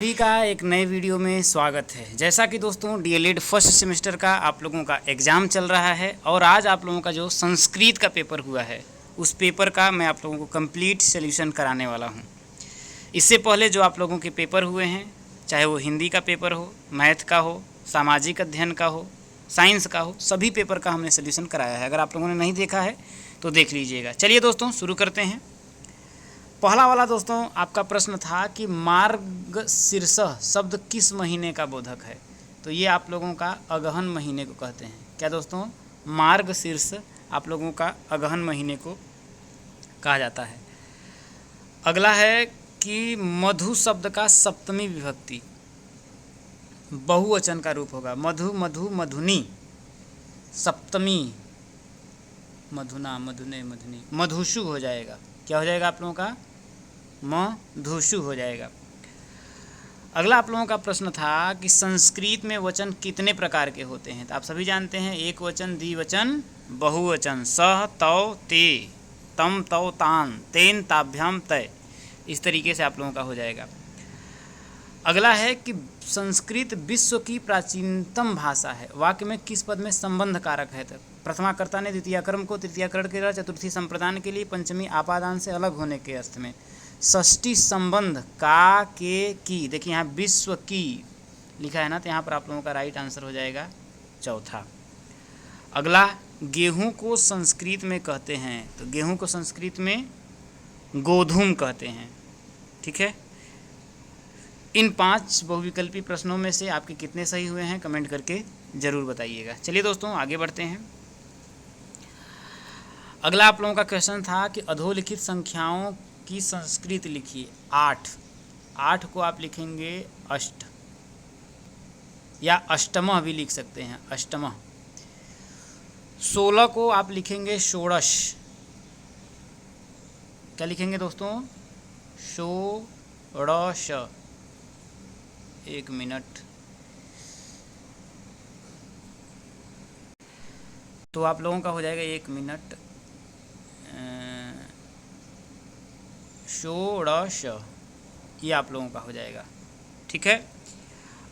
सभी का एक नए वीडियो में स्वागत है। जैसा कि दोस्तों डीएलएड फर्स्ट सेमेस्टर का आप लोगों का एग्ज़ाम चल रहा है और आज आप लोगों का जो संस्कृत का पेपर हुआ है उस पेपर का मैं आप लोगों को कंप्लीट सॉल्यूशन कराने वाला हूं। इससे पहले जो आप लोगों के पेपर हुए हैं, चाहे वो हिंदी का पेपर हो, मैथ का हो, सामाजिक अध्ययन का हो, साइंस का हो, सभी पेपर का हमने सॉल्यूशन कराया है। अगर आप लोगों ने नहीं देखा है तो देख लीजिएगा। चलिए दोस्तों शुरू करते हैं। पहला वाला दोस्तों आपका प्रश्न था कि मार्गशीर्ष शब्द किस महीने का बोधक है। तो ये आप लोगों का अगहन महीने को कहते हैं। क्या दोस्तों, मार्गशीर्ष आप लोगों का अगहन महीने को कहा जाता है। अगला है कि मधु शब्द का सप्तमी विभक्ति बहुवचन का रूप होगा। मधु, मधु, मधुनी, सप्तमी मधुना, मधुने, मधुनी, मधुषु हो जाएगा। क्या हो जाएगा आप लोगों का? मधुषु हो जाएगा। अगला आप लोगों का प्रश्न था कि संस्कृत में वचन कितने प्रकार के होते हैं। तो आप सभी जानते हैं एक वचन, द्विवचन, बहुवचन। सह, तौ, ते, तम, तौ, तान, तेन, ताभ्याम, तय। इस तरीके से आप लोगों का हो जाएगा। अगला है कि संस्कृत विश्व की प्राचीनतम भाषा है। वाक्य में किस पद में संबंध कारक है। तो प्रथमाकर्ता ने द्वितीय कर्म को तृतीयाकरण के द्वारा चतुर्थी संप्रदान के लिए पंचमी आपादान से अलग होने के अर्थ में। षष्ठी संबंध का, के, की। देखिए यहाँ विश्व की लिखा है ना, तो यहाँ पर आप लोगों का राइट आंसर हो जाएगा चौथा। अगला, गेहूं को संस्कृत में कहते हैं। तो गेहूं को संस्कृत में गोधूम कहते हैं। ठीक है। इन 5 बहुविकल्पी प्रश्नों में से आपके कितने सही हुए हैं कमेंट करके ज़रूर बताइएगा। चलिए दोस्तों आगे बढ़ते हैं। अगला आप लोगों का क्वेश्चन था कि अधोलिखित संख्याओं की संस्कृत लिखिए। 8 को आप लिखेंगे अष्ट या अष्टमः भी लिख सकते हैं, अष्टमः। 16 को आप लिखेंगे षोडश। क्या लिखेंगे दोस्तों? षोडश। एक मिनट। तो आप लोगों का हो जाएगा, एक मिनट, षोडश, ये आप लोगों का हो जाएगा। ठीक है।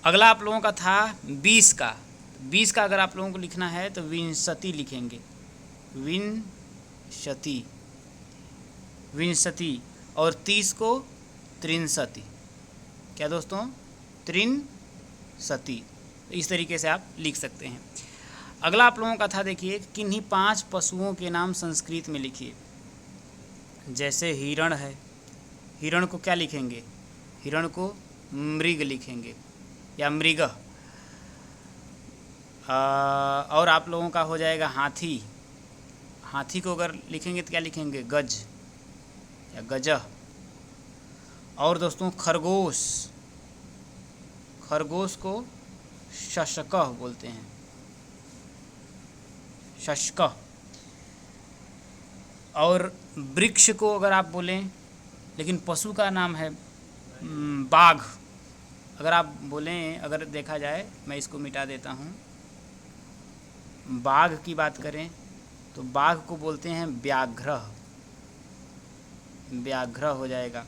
अगला आप लोगों का था 20 का। 20 का अगर आप लोगों को लिखना है तो विंशति लिखेंगे। विंशति, विंशति। और 30 को त्रिंशति। क्या दोस्तों? त्रिंशति। इस तरीके से आप लिख सकते हैं। अगला आप लोगों का था, देखिए, किन्हीं 5 पशुओं के नाम संस्कृत में लिखिए। जैसे हिरण है, हिरण को क्या लिखेंगे? हिरण को मृग लिखेंगे या मृग। और आप लोगों का हो जाएगा हाथी। हाथी को अगर लिखेंगे तो क्या लिखेंगे? गज या गजह। और दोस्तों खरगोश, खरगोश को शशकः बोलते हैं, शशकः। और वृक्ष को अगर आप बोलें, लेकिन पशु का नाम है बाघ। अगर आप बोलें, अगर देखा जाए, मैं इसको मिटा देता हूँ, बाघ की बात करें तो बाघ को बोलते हैं व्याघ्र। व्याघ्र हो जाएगा।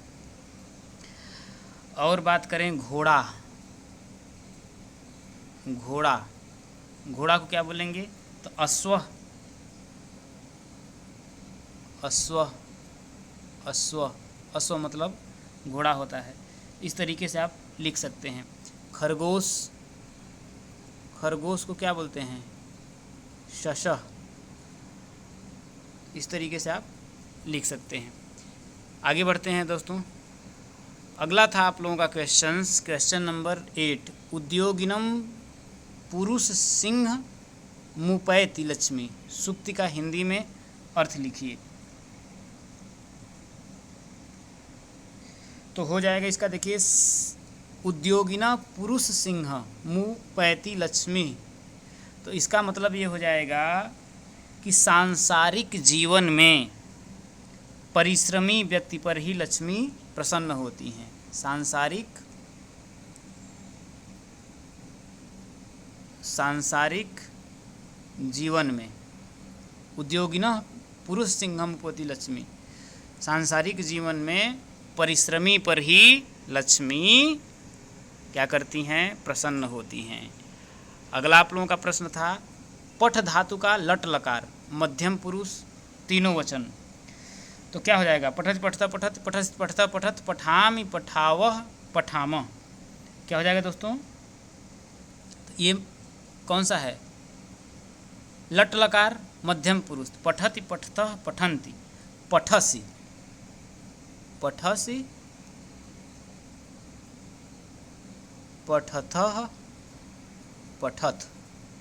और बात करें घोड़ा, घोड़ा, घोड़ा को क्या बोलेंगे? तो अश्व, अश्व, अश्व, अश्व मतलब घोड़ा होता है। इस तरीके से आप लिख सकते हैं। खरगोश, खरगोश को क्या बोलते हैं? शशः। इस तरीके से आप लिख सकते हैं। आगे बढ़ते हैं दोस्तों। अगला था आप लोगों का क्वेश्चन नंबर 8। उद्योगिनम पुरुष सिंह मुपैति लक्ष्मी। सूक्ति का हिंदी में अर्थ लिखिए। तो हो जाएगा इसका, देखिए, उद्योगिना पुरुष सिंह मुपैति लक्ष्मी। तो इसका मतलब ये हो जाएगा कि सांसारिक जीवन में परिश्रमी व्यक्ति पर ही लक्ष्मी प्रसन्न होती हैं। सांसारिक जीवन में उद्योगिना पुरुष सिंहम पोति लक्ष्मी। सांसारिक जीवन में परिश्रमी पर ही लक्ष्मी क्या करती हैं? प्रसन्न होती हैं। अगला आप लोगों का प्रश्न था पठ धातु का लट लकार मध्यम पुरुष तीनों वचन, तो क्या हो जाएगा? पठति पठता पठत पठस पठता पठत पठामि पठावह पठामह, क्या हो जाएगा दोस्तों? तो ये कौन सा है? लट लकार मध्यम पुरुष। पठति पठतः पठन्ति पठसि पठसि पठतः पठत,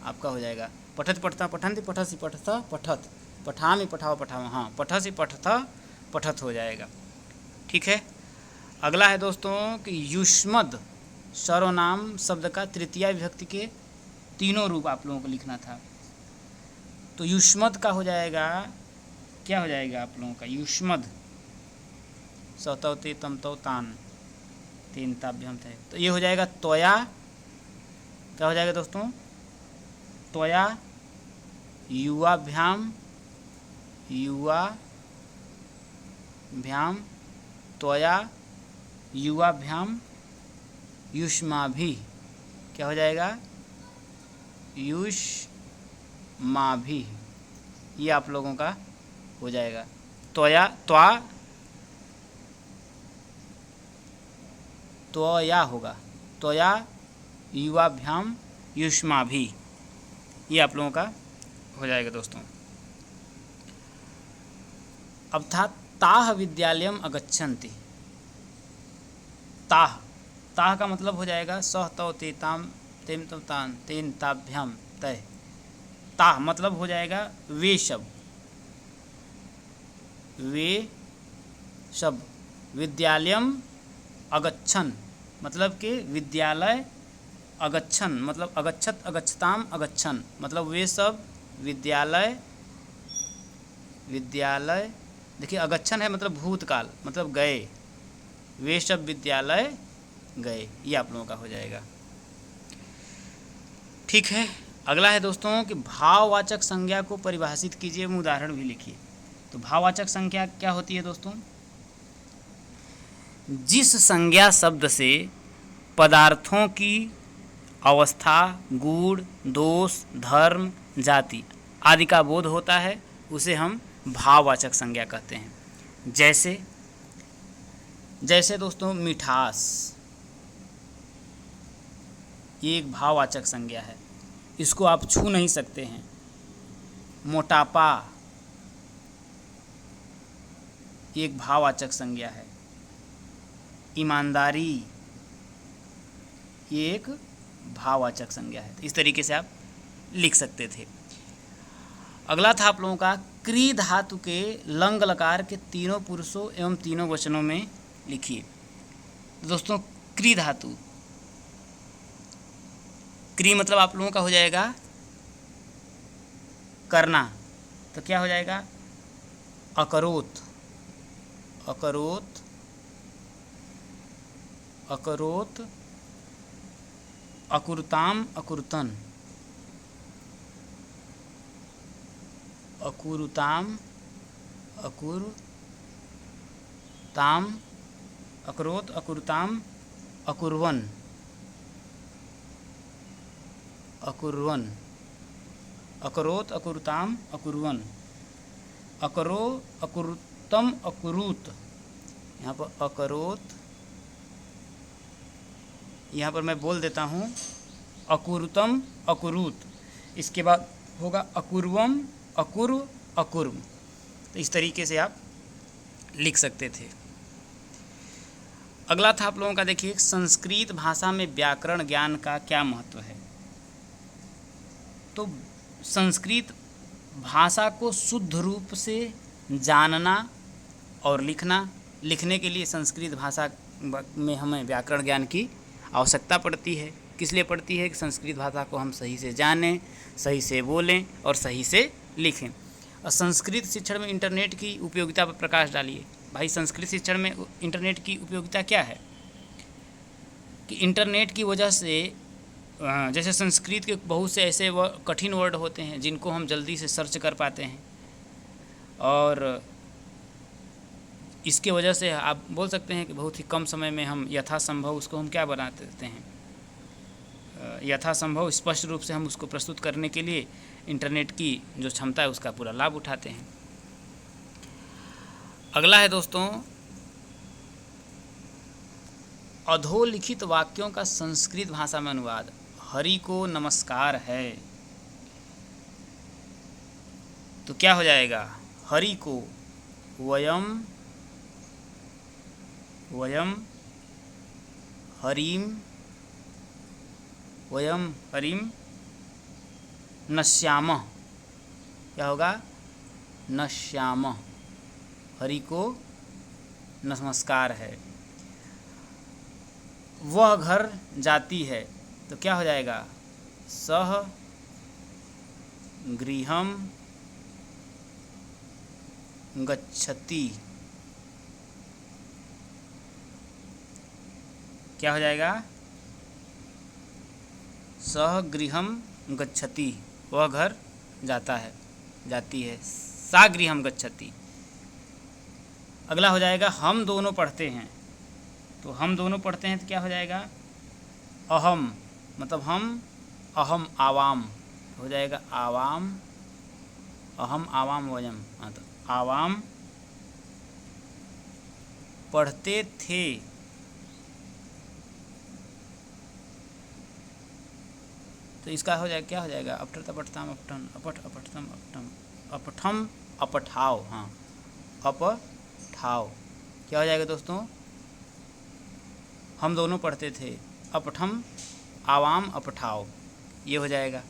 आपका हो जाएगा पठति पठता पठन्ति पठसि पठतः पठत पठामि पठाव पठामः, हाँ पठसि पठतः पठत हो जाएगा। ठीक है। अगला है दोस्तों कि युष्मद सर्वनाम शब्द का तृतीया विभक्ति के तीनों रूप आप लोगों को लिखना था। तो युष्मद का हो जाएगा, क्या हो जाएगा आप लोगों का? युष्मद सतौ ते तमतौ तान तीन ताभ्यम थे, तो ये हो जाएगा त्वया, क्या हो जाएगा दोस्तों? त्वया युवाभ्याम युवाभ्याम त्वया युवाभ्याम युष्माभि, क्या हो जाएगा? युष्माभि, ये आप लोगों का हो जाएगा। त्वया त्वया होगा, त्वया युवाभ्याम युष्माभि, ये आप लोगों का हो जाएगा दोस्तों। अब था ताह विद्यालयम अगच्छन्ति। ताह, ताह का मतलब हो जाएगा सह तौ ते ताम तेम तम तान तेन ताभ्याम तय। ताह मतलब हो जाएगा वे सब, वे सब। विद्यालयम अगच्छन मतलब कि विद्यालय, अगच्छन मतलब अगच्छत अगच्छताम अगच्छन मतलब वे सब विद्यालय, विद्यालय देखिए अगच्छन है मतलब भूतकाल, मतलब गए, वे सब विद्यालय गए, ये आप लोगों का हो जाएगा। ठीक है। अगला है दोस्तों कि भाववाचक संज्ञा को परिभाषित कीजिए, उदाहरण भी लिखिए। तो भाववाचक संज्ञा क्या होती है दोस्तों? जिस संज्ञा शब्द से पदार्थों की अवस्था, गुण, दोष, धर्म, जाति आदि का बोध होता है उसे हम भाववाचक संज्ञा कहते हैं। जैसे दोस्तों मिठास, ये एक भाववाचक संज्ञा है, इसको आप छू नहीं सकते हैं। मोटापा ये एक भाववाचक संज्ञा है। ईमानदारी ये एक भाववाचक संज्ञा है। इस तरीके से आप लिख सकते थे। अगला था आप लोगों का क्री धातु के लंग लकार के तीनों पुरुषों एवं तीनों वचनों में लिखिए। दोस्तों क्री धातु, क्री मतलब आप लोगों का हो जाएगा करना, तो क्या हो जाएगा? अकरोत, अकरोत, अकरोत, अकुरताम अकुरतन, अकुरुताम अकुरताम अकरोत अकुरताम अकुर्वन, अकुर्वन, अकरोत अकुरताम अकुर्वन, अकरो अकुरतम अकुरूत, यहाँ पर अकरोत, यहाँ पर मैं बोल देता हूँ अकुरुतम अकुरूत, इसके बाद होगा अकुर्वम अकुर्व अकुर्व। तो इस तरीके से आप लिख सकते थे। अगला था आप लोगों का देखिए संस्कृत भाषा में व्याकरण ज्ञान का क्या महत्व है। तो संस्कृत भाषा को शुद्ध रूप से जानना और लिखने के लिए संस्कृत भाषा में हमें व्याकरण ज्ञान की आवश्यकता पड़ती है। किस लिए पड़ती है? कि संस्कृत भाषा को हम सही से जानें, सही से बोलें और सही से लिखें। और संस्कृत शिक्षण में इंटरनेट की उपयोगिता पर प्रकाश डालिए। भाई संस्कृत शिक्षण में इंटरनेट की उपयोगिता क्या है? कि इंटरनेट की वजह से जैसे संस्कृत के बहुत से ऐसे कठिन वर्ड होते हैं जिनको हम जल्दी से सर्च कर पाते हैं, और इसके वजह से आप बोल सकते हैं कि बहुत ही कम समय में हम यथासंभव उसको हम क्या बना देते हैं, यथासंभव स्पष्ट रूप से हम उसको प्रस्तुत करने के लिए इंटरनेट की जो क्षमता है उसका पूरा लाभ उठाते हैं। अगला है दोस्तों अधोलिखित वाक्यों का संस्कृत भाषा में अनुवाद। हरि को नमस्कार है, तो क्या हो जाएगा? हरि को वयम हरिम नश्यामः। क्या होगा? नश्यामः। हरि को नमस्कार है। वह घर जाती है, तो क्या हो जाएगा? सह गृहम गच्छति। क्या हो जाएगा? सह गृहम गच्छति। वह घर जाता है, जाती है। सा गृहम गच्छति। अगला हो जाएगा हम दोनों पढ़ते हैं, तो हम दोनों पढ़ते हैं तो क्या हो जाएगा? अहम, मतलब हम, अहम आवाम हो जाएगा आवाम, अहम आवाम वयम। हाँ, तो आवाम पढ़ते थे, तो इसका हो जाएगा, क्या हो जाएगा? अपठत अपठताम अपठन, अपठ अपठतम अपठम, अपठम अपठाव। हाँ, अपठाव। क्या हो जाएगा दोस्तों? हम दोनों पढ़ते थे, अपठम आवाम अपठाव, ये हो जाएगा।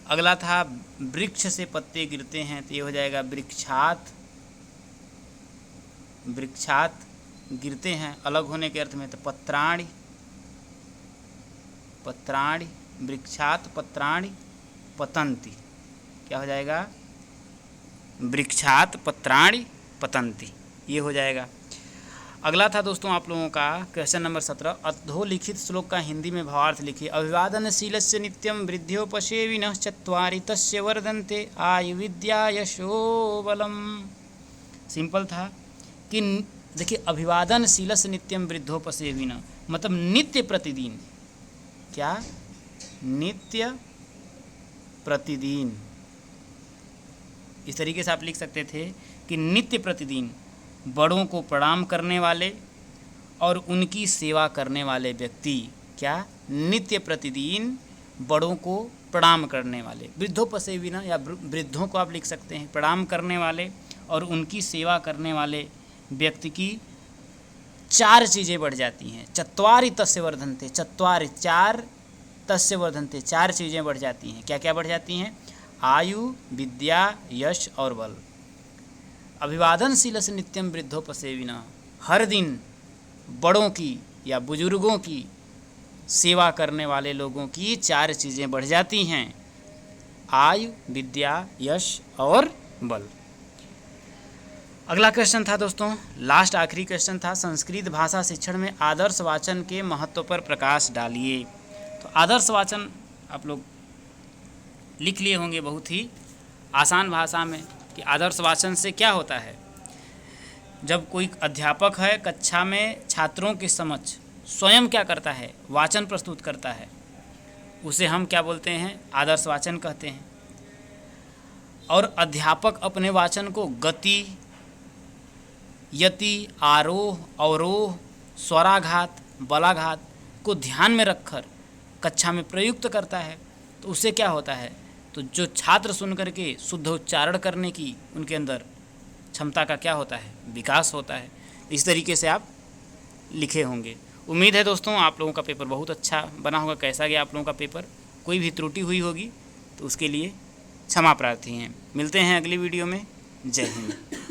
अगला था वृक्ष से पत्ते गिरते हैं, तो ये हो जाएगा वृक्षात। वृक्षात गिरते हैं अलग होने के अर्थ में, तो पत्राणि, पत्राणि, वृक्षात पत्राणि पतन्ति। क्या हो जाएगा? वृक्षात पत्राणि पतन्ति, ये हो जाएगा। अगला था दोस्तों आप लोगों का क्वेश्चन नंबर 17। अधोलिखित श्लोक का हिंदी में भावार्थ लिखिए। अभिवादनशीलस्य नित्यं वृद्ध्योपसेविनः चत्वारि तस्य वर्धन्ते आयु विद्या यशो बलम। सिंपल था कि देखिए, अभिवादनशीलस्य नित्यं वृद्धोपसेविनः मतलब नित्य प्रतिदिन। क्या? नित्य प्रतिदिन। इस तरीके से आप लिख सकते थे कि नित्य प्रतिदिन बड़ों को प्रणाम करने वाले और उनकी सेवा करने वाले व्यक्ति। क्या? नित्य प्रतिदिन बड़ों को प्रणाम करने वाले। वृद्धोपसेविनः या वृद्धों को आप लिख सकते हैं, प्रणाम करने वाले और उनकी सेवा करने वाले व्यक्ति की 4 चीज़ें बढ़ जाती हैं। चत्वारि तस्य वर्धन्ते, चत्वारि 4 तस्य वर्धन्ते, 4 चीज़ें बढ़ जाती हैं। क्या क्या बढ़ जाती हैं? आयु, विद्या, यश और बल। अभिवादनशीलस्य नित्यं वृद्धोपसेविनः, हर दिन बड़ों की या बुजुर्गों की सेवा करने वाले लोगों की 4 चीज़ें बढ़ जाती हैं। आयु, विद्या, यश और बल। अगला क्वेश्चन था दोस्तों, लास्ट आखिरी क्वेश्चन था, संस्कृत भाषा शिक्षण में आदर्श वाचन के महत्व पर प्रकाश डालिए। तो आदर्श वाचन आप लोग लिख लिए होंगे बहुत ही आसान भाषा में कि आदर्श वाचन से क्या होता है। जब कोई अध्यापक है कक्षा में छात्रों के समक्ष स्वयं क्या करता है? वाचन प्रस्तुत करता है, उसे हम क्या बोलते हैं? आदर्श वाचन कहते हैं। और अध्यापक अपने वाचन को गति, यति, आरोह, अवरोह, स्वराघात, बलाघात को ध्यान में रखकर कक्षा में प्रयुक्त करता है, तो उससे क्या होता है? तो जो छात्र सुन करके शुद्ध उच्चारण करने की उनके अंदर क्षमता का क्या होता है? विकास होता है। इस तरीके से आप लिखे होंगे। उम्मीद है दोस्तों आप लोगों का पेपर बहुत अच्छा बना होगा। कैसा गया आप लोगों का पेपर? कोई भी त्रुटि हुई होगी तो उसके लिए क्षमा प्रार्थी हैं। मिलते हैं अगली वीडियो में। जय हिंद।